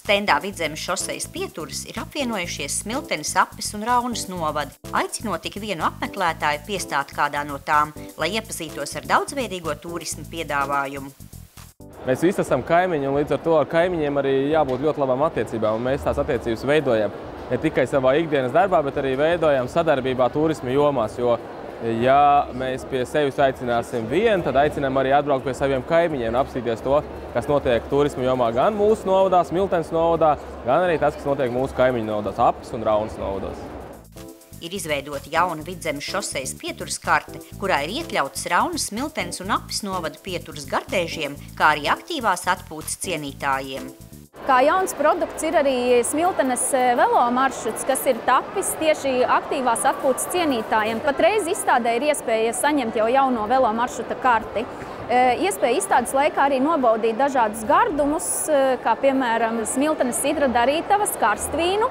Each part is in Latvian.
Stendā Vidzemes šosejas pieturas ir apvienojušies Smiltenes, Apes un Raunas novadi, aicinot tik vienu apmeklētāju piestāt kādā no tām, lai iepazītos ar daudzveidīgo turismu piedāvājumu. Mēs visi esam kaimiņi, un līdz ar to ar kaimiņiem arī jābūt ļoti labām attiecībām, un mēs tās attiecības veidojam ne tikai savā ikdienas darbā, bet arī veidojam sadarbībā turisma jomās, jo ja mēs pie sevis aicināsim vienu, tad aicinām arī atbraukt pie saviem kaimiņiem un apstīties to, kas notiek turisma jomā gan mūsu novadā, Smiltenes novadā, gan arī tas, kas notiek mūsu kaimiņu novados, Apes un Raunas novados. Ir izveidota jauna Vidzemes šosejas pieturas karte, kurā ir iekļautas Raunas, Smiltenes un Apes novada pieturas gardēžiem, kā arī aktīvās atpūtas cienītājiem. Kā jauns produkts ir arī Smiltenes velo maršruts, kas ir tapis tieši aktīvās atpūtas cienītājiem. Patreiz izstādē ir iespēja saņemt jau jauno velo maršruta karti. Iespēja izstādes laikā arī nobaudīt dažādus gardumus, kā piemēram Smiltenes sidra darītavas, karstvīnu,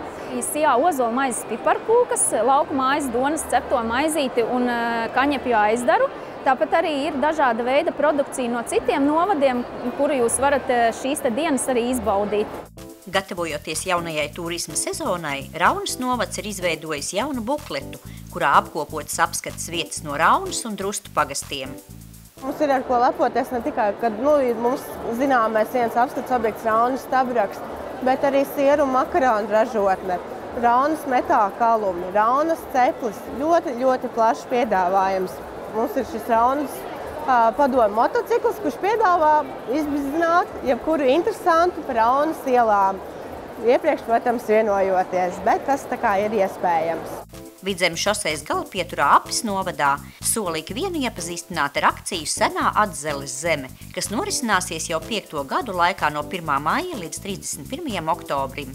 sijā ozola maizes piparkūkas, lauku mājas donas cepto maizīti un kaņepju aizdaru. Tāpat arī ir dažāda veida produkcija no citiem novadiem, kuru jūs varat šīs dienas arī izbaudīt. Gatavojoties jaunajai turisma sezonai, Raunas novads ir izveidojis jaunu bukletu, kurā apkopotas apskates vietas no Raunas un Drustu pagastiem. Mums ir ar ko lepoties ne tikai, kad mums zināmais viens apskats objekts Raunas stabraks, bet arī sieru un makaronu ražotne, Raunas metāla kalumi, Raunas ceplis, ļoti plašs piedāvājums. Mums ir šis Raunas padomu motocikls, kurš piedāvā izbizināt jebkuru interesantu par Raunas ielām. Iepriekš, protams, vienojoties, bet tas tā kā ir iespējams. Vidzemes šosejas galapieturā Apes novadā sola ikvienu iepazīstināt ar akciju Senā Atzeles zeme, kas norisināsies jau 5. gadu laikā no 1. maija līdz 31. oktobrim.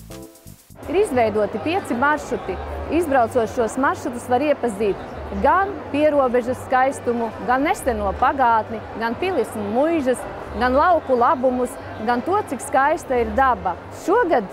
Ir izveidoti 5 maršruti. Izbraucot šos maršrutus var iepazīt gan pierobežas skaistumu, gan neseno pagātni, gan pilis un muižas, gan lauku labumus, gan to, cik skaista ir daba. Šogad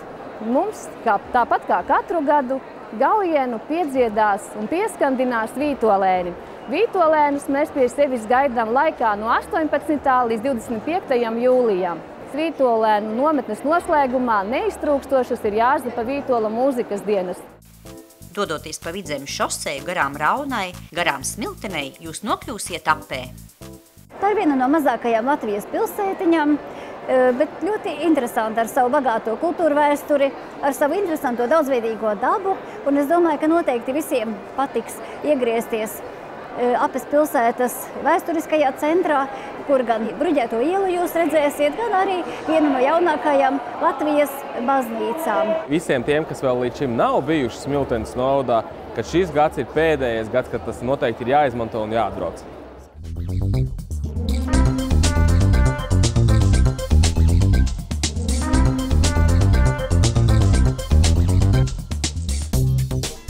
mums, tāpat kā katru gadu, Gaujienu piedziedās un pieskandinās vītolēni. Vītolēnus mēs pie sevis gaidām laikā no 18. līdz 25. jūlijam. Vītolēnu nometnes noslēgumā neiztrūkstošas ir Jāzepa Vītola mūzikas dienas. Dodoties pa Vidzemes šoseju garām Raunai, garām Smiltenei, jūs nokļūsiet Apē. Tā ir viena no mazākajām Latvijas pilsētiņām, bet ļoti interesanti ar savu bagāto kultūru vēsturi, ar savu interesanto daudzveidīgo dabu, un es domāju, ka noteikti visiem patiks iegriezties Apes pilsētas vēsturiskajā centrā, kur gan bruģēto ielu jūs redzēsiet, gan arī vienu no jaunākajām Latvijas baznīcām. Visiem tiem, kas vēl līdz šim nav bijuši Smiltenes novadā, ka šis gads ir pēdējais gads, kad tas noteikti ir jāizmanto un jāatbrauc.